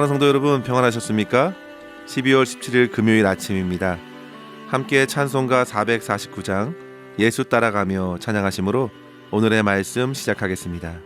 사랑하는 성도 여러분, 평안하셨습니까? 12월 17일 금요일 아침입니다. 함께 찬송가 449장 예수 따라가며 찬양하심으로 오늘의 말씀 시작하겠습니다.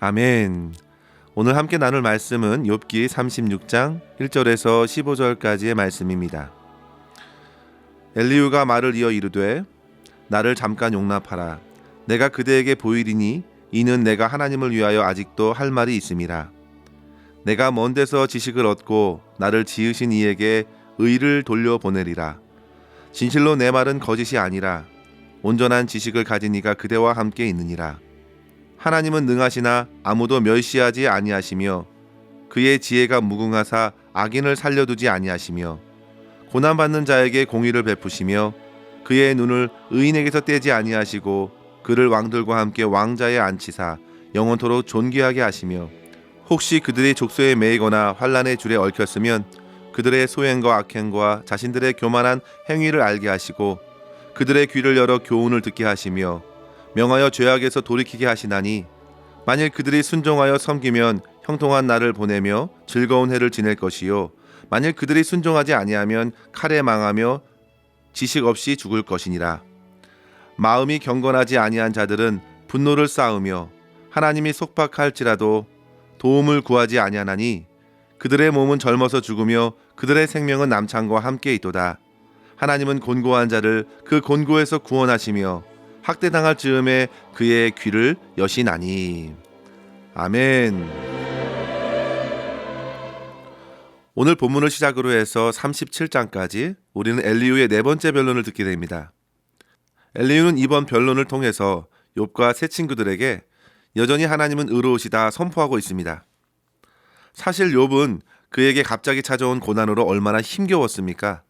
아멘. 오늘 함께 나눌 말씀은 욥기 36장 1절에서 15절까지의 말씀입니다. 엘리후가 말을 이어 이르되 나를 잠깐 용납하라. 내가 그대에게 보이리니 이는 내가 하나님을 위하여 아직도 할 말이 있음이라. 내가 먼 데서 지식을 얻고 나를 지으신 이에게 의를 돌려보내리라. 진실로 내 말은 거짓이 아니라 온전한 지식을 가진 이가 그대와 함께 있느니라. 하나님은 능하시나 아무도 멸시하지 아니하시며 그의 지혜가 무궁하사 악인을 살려두지 아니하시며 고난받는 자에게 공의를 베푸시며 그의 눈을 의인에게서 떼지 아니하시고 그를 왕들과 함께 왕자에 앉히사 영원토록 존귀하게 하시며 혹시 그들이 족소에 매이거나 환난의 줄에 얽혔으면 그들의 소행과 악행과 자신들의 교만한 행위를 알게 하시고 그들의 귀를 열어 교훈을 듣게 하시며 명하여 죄악에서 돌이키게 하시나니 만일 그들이 순종하여 섬기면 형통한 날을 보내며 즐거운 해를 지낼 것이요 만일 그들이 순종하지 아니하면 칼에 망하며 지식 없이 죽을 것이니라. 마음이 경건하지 아니한 자들은 분노를 쌓으며 하나님이 속박할지라도 도움을 구하지 아니하나니 그들의 몸은 젊어서 죽으며 그들의 생명은 남창과 함께 있도다. 하나님은 곤고한 자를 그 곤고에서 구원하시며 학대당할 즈음에 그의 귀를 여시나니. 아멘. 오늘 본문을 시작으로 해서 37장까지 우리는 엘리후의 네 번째 변론을 듣게 됩니다. 엘리후는 이번 변론을 통해서 욥과 세 친구들에게 여전히 하나님은 의로우시다 선포하고 있습니다. 사실 욥은 그에게 갑자기 찾아온 고난으로 얼마나 힘겨웠습니까?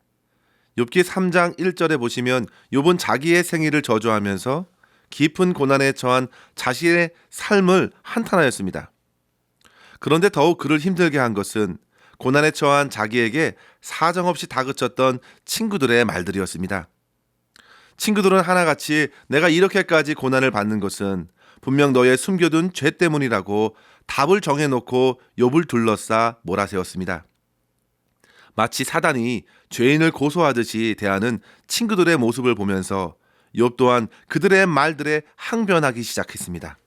욥기 3장 1절에 보시면 욥은 자기의 생일을 저주하면서 깊은 고난에 처한 자신의 삶을 한탄하였습니다. 그런데 더욱 그를 힘들게 한 것은 고난에 처한 자기에게 사정없이 다그쳤던 친구들의 말들이었습니다. 친구들은 하나같이 내가 이렇게까지 고난을 받는 것은 분명 너의 숨겨둔 죄 때문이라고 답을 정해놓고 욥을 둘러싸 몰아세웠습니다. 마치 사단이 죄인을 고소하듯이 대하는 친구들의 모습을 보면서 욥 또한 그들의 말들에 항변하기 시작했습니다.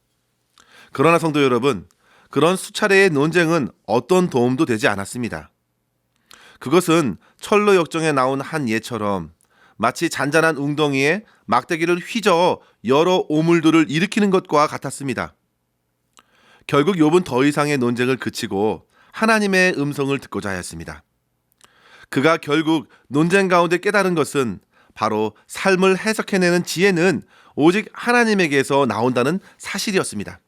그러나 성도 여러분, 그런 수차례의 논쟁은 어떤 도움도 되지 않았습니다. 그것은 철로 역정에 나온 한 예처럼 마치 잔잔한 웅덩이에 막대기를 휘저어 여러 오물들을 일으키는 것과 같았습니다. 결국 욥은 더 이상의 논쟁을 그치고 하나님의 음성을 듣고자 하였습니다. 그가 결국 논쟁 가운데 깨달은 것은 바로 삶을 해석해내는 지혜는 오직 하나님에게서 나온다는 사실이었습니다.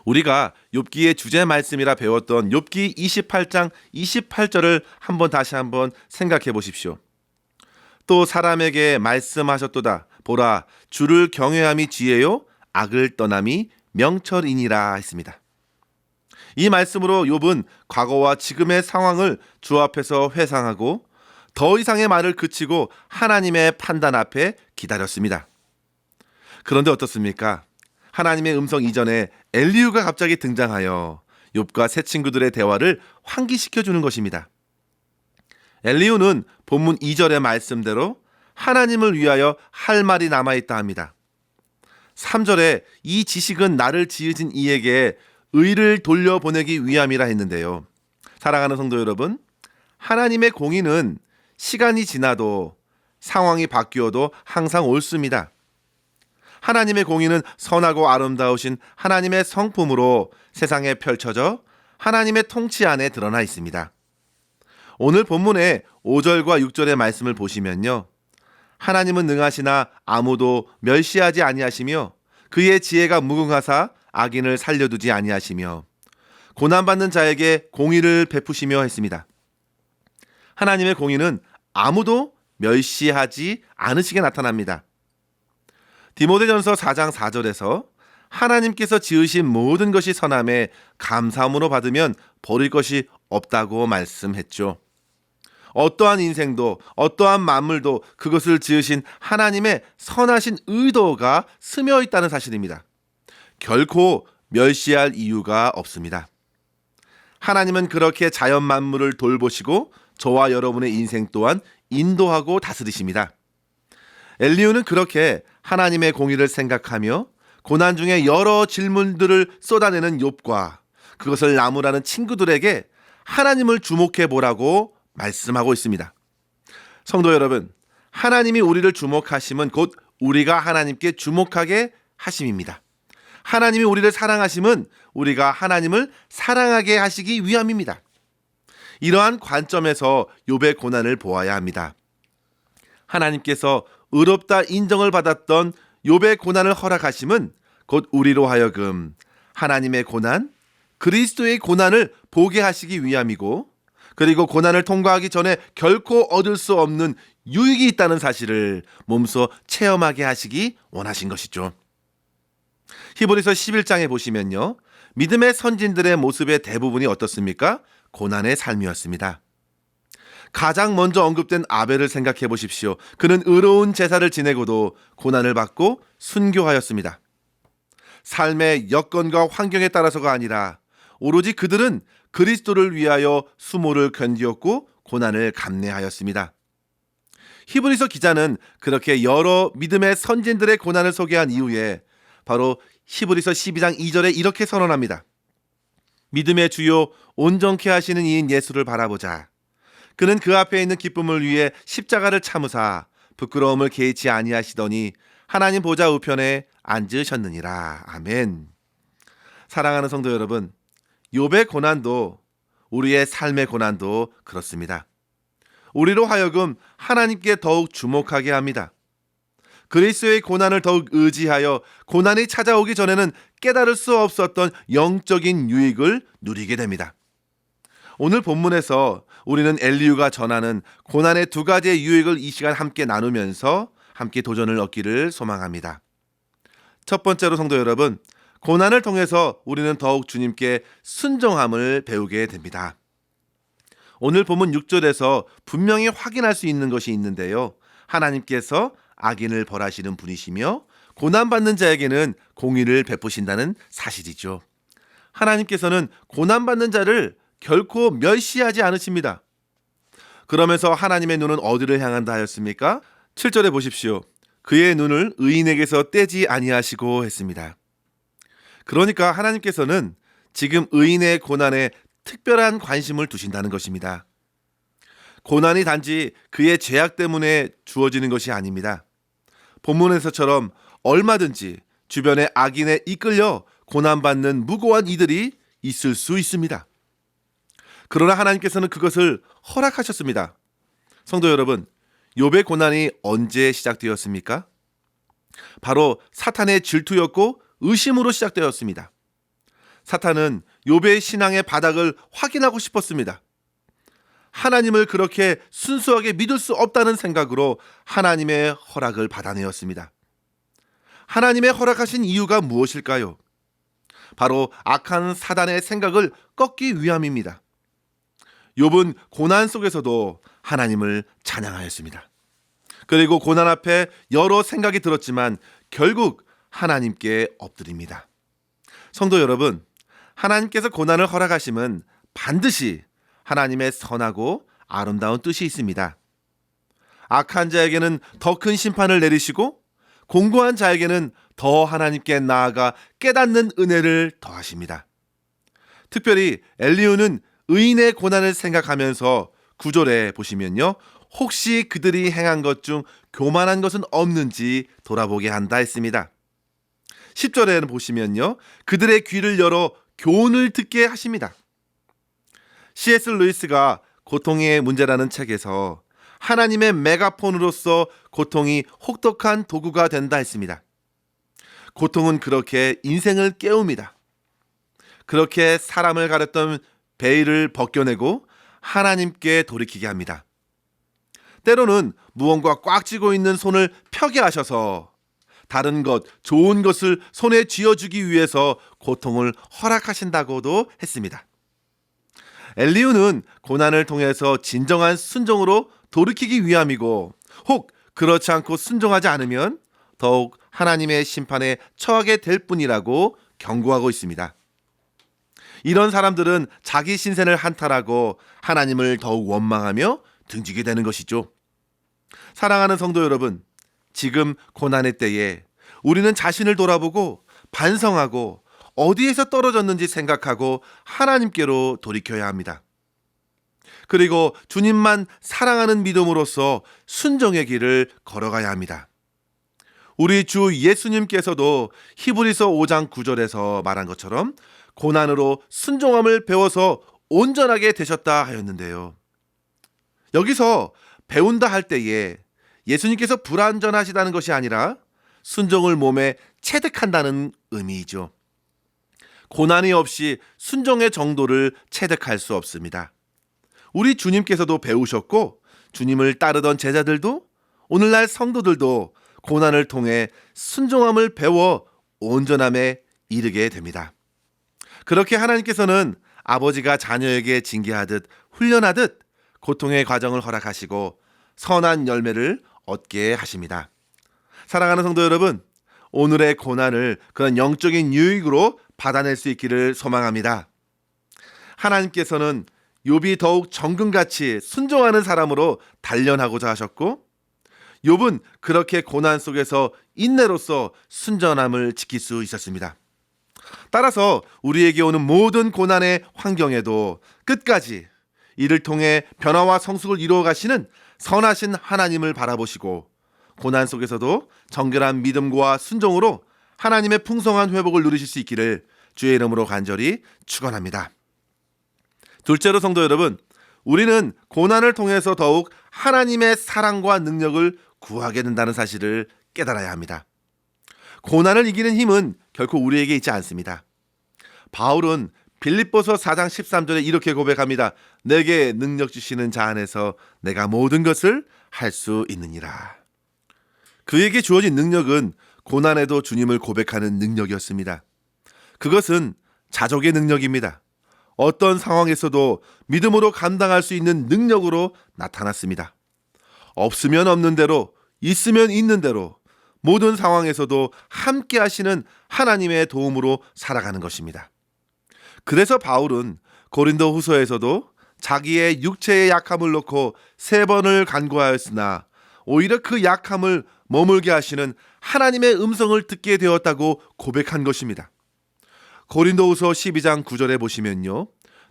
우리가 욥기의 주제 말씀이라 배웠던 욥기 28장 28절을 다시 한번 생각해 보십시오. 또 사람에게 말씀하셨도다. 보라, 주를 경외함이 지혜요 악을 떠남이 명철이니라 했습니다. 이 말씀으로 욥은 과거와 지금의 상황을 주 앞에서 회상하고 더 이상의 말을 그치고 하나님의 판단 앞에 기다렸습니다. 그런데 어떻습니까? 하나님의 음성 이전에 엘리후가 갑자기 등장하여 욥과 세 친구들의 대화를 환기시켜주는 것입니다. 엘리후는 본문 2절의 말씀대로 하나님을 위하여 할 말이 남아있다 합니다. 3절에 이 지식은 나를 지으신 이에게 의를 돌려보내기 위함이라 했는데요. 사랑하는 성도 여러분, 하나님의 공의는 시간이 지나도 상황이 바뀌어도 항상 옳습니다. 하나님의 공의는 선하고 아름다우신 하나님의 성품으로 세상에 펼쳐져 하나님의 통치 안에 드러나 있습니다. 오늘 본문의 5절과 6절의 말씀을 보시면요, 하나님은 능하시나 아무도 멸시하지 아니하시며 그의 지혜가 무궁하사 악인을 살려두지 아니하시며 고난받는 자에게 공의를 베푸시며 했습니다. 하나님의 공의는 아무도 멸시하지 않으시게 나타납니다. 디모데전서 4장 4절에서 하나님께서 지으신 모든 것이 선함에 감사함으로 받으면 버릴 것이 없다고 말씀했죠. 어떠한 인생도 어떠한 만물도 그것을 지으신 하나님의 선하신 의도가 스며 있다는 사실입니다. 결코 멸시할 이유가 없습니다. 하나님은 그렇게 자연 만물을 돌보시고 저와 여러분의 인생 또한 인도하고 다스리십니다. 엘리후는 그렇게 하나님의 공의를 생각하며 고난 중에 여러 질문들을 쏟아내는 욥과 그것을 나무라는 친구들에게 하나님을 주목해 보라고 말씀하고 있습니다. 성도 여러분, 하나님이 우리를 주목하심은 곧 우리가 하나님께 주목하게 하심입니다. 하나님이 우리를 사랑하심은 우리가 하나님을 사랑하게 하시기 위함입니다. 이러한 관점에서 욥의 고난을 보아야 합니다. 하나님께서 의롭다 인정을 받았던 욥의 고난을 허락하심은 곧 우리로 하여금 하나님의 고난, 그리스도의 고난을 보게 하시기 위함이고, 그리고 고난을 통과하기 전에 결코 얻을 수 없는 유익이 있다는 사실을 몸소 체험하게 하시기 원하신 것이죠. 히브리서 11장에 보시면요. 믿음의 선진들의 모습의 대부분이 어떻습니까? 고난의 삶이었습니다. 가장 먼저 언급된 아벨을 생각해 보십시오. 그는 의로운 제사를 지내고도 고난을 받고 순교하였습니다. 삶의 여건과 환경에 따라서가 아니라 오로지 그들은 그리스도를 위하여 수모를 견디었고 고난을 감내하였습니다. 히브리서 기자는 그렇게 여러 믿음의 선진들의 고난을 소개한 이후에 바로 히브리서 12장 2절에 이렇게 선언합니다. 믿음의 주요 온전케 하시는 이인 예수를 바라보자. 그는 그 앞에 있는 기쁨을 위해 십자가를 참으사 부끄러움을 개의치 아니하시더니 하나님 보좌 우편에 앉으셨느니라. 아멘. 사랑하는 성도 여러분, 욥의 고난도 우리의 삶의 고난도 그렇습니다. 우리로 하여금 하나님께 더욱 주목하게 합니다. 그리스도의 고난을 더욱 의지하여 고난이 찾아오기 전에는 깨달을 수 없었던 영적인 유익을 누리게 됩니다. 오늘 본문에서 우리는 엘리후가 전하는 고난의 두 가지의 유익을 이 시간 함께 나누면서 함께 도전을 얻기를 소망합니다. 첫 번째로 성도 여러분, 고난을 통해서 우리는 더욱 주님께 순종함을 배우게 됩니다. 오늘 본문 6절에서 분명히 확인할 수 있는 것이 있는데요. 하나님께서 악인을 벌하시는 분이시며 고난받는 자에게는 공의를 베푸신다는 사실이죠. 하나님께서는 고난받는 자를 결코 멸시하지 않으십니다. 그러면서 하나님의 눈은 어디를 향한다 하였습니까? 7절에 보십시오. 그의 눈을 의인에게서 떼지 아니하시고 했습니다. 그러니까 하나님께서는 지금 의인의 고난에 특별한 관심을 두신다는 것입니다. 고난이 단지 그의 죄악 때문에 주어지는 것이 아닙니다. 본문에서처럼 얼마든지 주변의 악인에 이끌려 고난받는 무고한 이들이 있을 수 있습니다. 그러나 하나님께서는 그것을 허락하셨습니다. 성도 여러분, 욥의 고난이 언제 시작되었습니까? 바로 사탄의 질투였고 의심으로 시작되었습니다. 사탄은 욥의 신앙의 바닥을 확인하고 싶었습니다. 하나님을 그렇게 순수하게 믿을 수 없다는 생각으로 하나님의 허락을 받아내었습니다. 하나님의 허락하신 이유가 무엇일까요? 바로 악한 사단의 생각을 꺾기 위함입니다. 욥은 고난 속에서도 하나님을 찬양하였습니다. 그리고 고난 앞에 여러 생각이 들었지만 결국 하나님께 엎드립니다. 성도 여러분, 하나님께서 고난을 허락하심은 반드시 하나님의 선하고 아름다운 뜻이 있습니다. 악한 자에게는 더 큰 심판을 내리시고 공고한 자에게는 더 하나님께 나아가 깨닫는 은혜를 더하십니다. 특별히 엘리후는 의인의 고난을 생각하면서 9절에 보시면요, 혹시 그들이 행한 것 중 교만한 것은 없는지 돌아보게 한다 했습니다. 10절에는 보시면요, 그들의 귀를 열어 교훈을 듣게 하십니다. C.S. 루이스가 고통의 문제라는 책에서 하나님의 메가폰으로서 고통이 혹독한 도구가 된다 했습니다. 고통은 그렇게 인생을 깨웁니다. 그렇게 사람을 가렸던 베일을 벗겨내고 하나님께 돌이키게 합니다. 때로는 무언가 꽉 쥐고 있는 손을 펴게 하셔서 다른 것, 좋은 것을 손에 쥐어주기 위해서 고통을 허락하신다고도 했습니다. 엘리후는 고난을 통해서 진정한 순종으로 돌이키기 위함이고, 혹 그렇지 않고 순종하지 않으면 더욱 하나님의 심판에 처하게 될 뿐이라고 경고하고 있습니다. 이런 사람들은 자기 신세를 한탄하고 하나님을 더욱 원망하며 등지게 되는 것이죠. 사랑하는 성도 여러분, 지금 고난의 때에 우리는 자신을 돌아보고 반성하고 어디에서 떨어졌는지 생각하고 하나님께로 돌이켜야 합니다. 그리고 주님만 사랑하는 믿음으로써 순종의 길을 걸어가야 합니다. 우리 주 예수님께서도 히브리서 5장 9절에서 말한 것처럼 고난으로 순종함을 배워서 온전하게 되셨다 하였는데요. 여기서 배운다 할 때에 예수님께서 불완전하시다는 것이 아니라 순종을 몸에 체득한다는 의미이죠. 고난이 없이 순종의 정도를 체득할 수 없습니다. 우리 주님께서도 배우셨고 주님을 따르던 제자들도 오늘날 성도들도 고난을 통해 순종함을 배워 온전함에 이르게 됩니다. 그렇게 하나님께서는 아버지가 자녀에게 징계하듯 훈련하듯 고통의 과정을 허락하시고 선한 열매를 얻게 하십니다. 사랑하는 성도 여러분, 오늘의 고난을 그런 영적인 유익으로 받아낼 수 있기를 소망합니다. 하나님께서는 욥이 더욱 정금같이 순종하는 사람으로 단련하고자 하셨고, 욥은 그렇게 고난 속에서 인내로서 순전함을 지킬 수 있었습니다. 따라서 우리에게 오는 모든 고난의 환경에도 끝까지 이를 통해 변화와 성숙을 이루어 가시는 선하신 하나님을 바라보시고, 고난 속에서도 정결한 믿음과 순종으로 하나님의 풍성한 회복을 누리실 수 있기를 주의 이름으로 간절히 축원합니다. 둘째로 성도 여러분, 우리는 고난을 통해서 더욱 하나님의 사랑과 능력을 구하게 된다는 사실을 깨달아야 합니다. 고난을 이기는 힘은 결코 우리에게 있지 않습니다. 바울은 빌립보서 4장 13절에 이렇게 고백합니다. 내게 능력 주시는 자 안에서 내가 모든 것을 할 수 있느니라. 그에게 주어진 능력은 고난에도 주님을 고백하는 능력이었습니다. 그것은 자족의 능력입니다. 어떤 상황에서도 믿음으로 감당할 수 있는 능력으로 나타났습니다. 없으면 없는 대로, 있으면 있는 대로 모든 상황에서도 함께 하시는 하나님의 도움으로 살아가는 것입니다. 그래서 바울은 고린도 후서에서도 자기의 육체의 약함을 놓고 3번을 간구하였으나 오히려 그 약함을 머물게 하시는 하나님의 음성을 듣게 되었다고 고백한 것입니다. 고린도후서 12장 9절에 보시면요,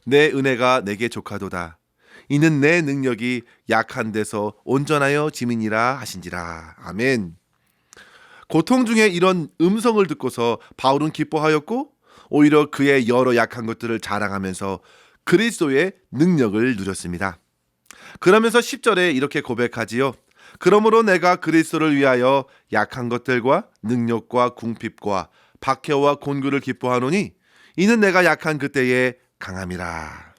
내 은혜가 내게 족하도다. 이는 내 능력이 약한 데서 온전하여 짐이니라 하신지라. 아멘. 고통 중에 이런 음성을 듣고서 바울은 기뻐하였고, 오히려 그의 여러 약한 것들을 자랑하면서 그리스도의 능력을 누렸습니다. 그러면서 10절에 이렇게 고백하지요. 그러므로 내가 그리스도를 위하여 약한 것들과 능력과 궁핍과 박해와 곤고를 기뻐하노니 이는 내가 약한 그때에 강함이라.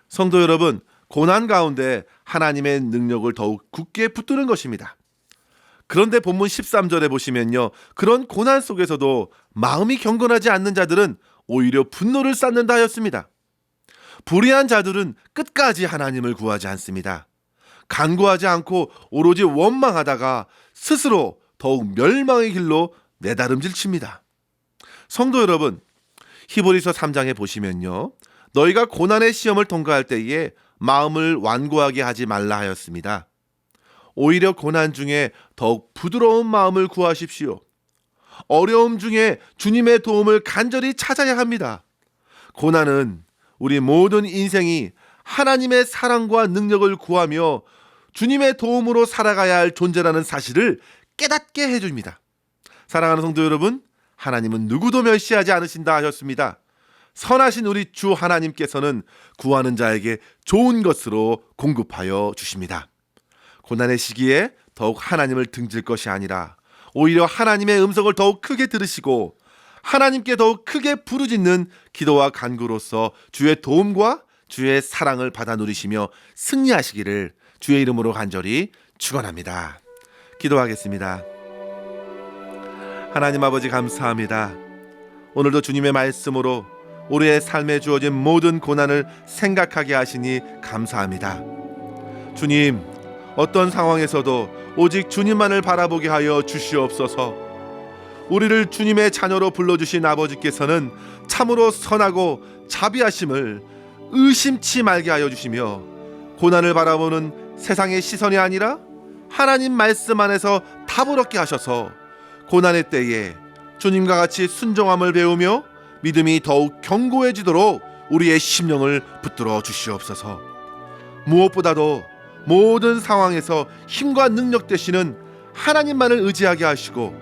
성도 여러분, 고난 가운데 하나님의 능력을 더욱 굳게 붙드는 것입니다. 그런데 본문 13절에 보시면요, 그런 고난 속에서도 마음이 경건하지 않는 자들은 오히려 분노를 쌓는다 하였습니다. 불의한 자들은 끝까지 하나님을 구하지 않습니다. 간구하지 않고 오로지 원망하다가 스스로 더욱 멸망의 길로 내다름질칩니다. 성도 여러분, 히브리서 3장에 보시면요, 너희가 고난의 시험을 통과할 때에 마음을 완고하게 하지 말라 하였습니다. 오히려 고난 중에 더욱 부드러운 마음을 구하십시오. 어려움 중에 주님의 도움을 간절히 찾아야 합니다. 고난은 우리 모든 인생이 하나님의 사랑과 능력을 구하며 주님의 도움으로 살아가야 할 존재라는 사실을 깨닫게 해줍니다. 사랑하는 성도 여러분, 하나님은 누구도 멸시하지 않으신다 하셨습니다. 선하신 우리 주 하나님께서는 구하는 자에게 좋은 것으로 공급하여 주십니다. 고난의 시기에 더욱 하나님을 등질 것이 아니라 오히려 하나님의 음성을 더욱 크게 들으시고 하나님께 더욱 크게 부르짖는 기도와 간구로서 주의 도움과 주의 사랑을 받아 누리시며 승리하시기를 주의 이름으로 간절히 축원합니다. 기도하겠습니다. 하나님 아버지, 감사합니다. 오늘도 주님의 말씀으로 우리의 삶에 주어진 모든 고난을 생각하게 하시니 감사합니다. 주님, 어떤 상황에서도 오직 주님만을 바라보게 하여 주시옵소서. 우리를 주님의 자녀로 불러주신 아버지께서는 참으로 선하고 자비하심을 의심치 말게 하여 주시며, 고난을 바라보는 세상의 시선이 아니라 하나님 말씀 안에서 답을 얻게 하셔서 고난의 때에 주님과 같이 순종함을 배우며 믿음이 더욱 견고해지도록 우리의 심령을 붙들어 주시옵소서. 무엇보다도 모든 상황에서 힘과 능력 되시는 하나님만을 의지하게 하시고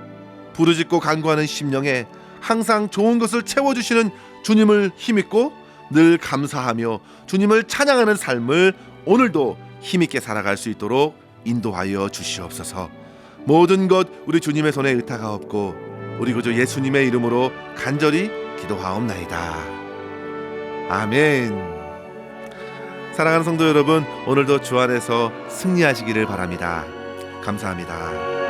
부르짖고 간구하는 심령에 항상 좋은 것을 채워주시는 주님을 힘입고 늘 감사하며 주님을 찬양하는 삶을 오늘도 힘있게 살아갈 수 있도록 인도하여 주시옵소서. 모든 것 우리 주님의 손에 의탁하옵고 우리 구주 예수님의 이름으로 간절히 기도하옵나이다. 아멘. 사랑하는 성도 여러분, 오늘도 주 안에서 승리하시기를 바랍니다. 감사합니다.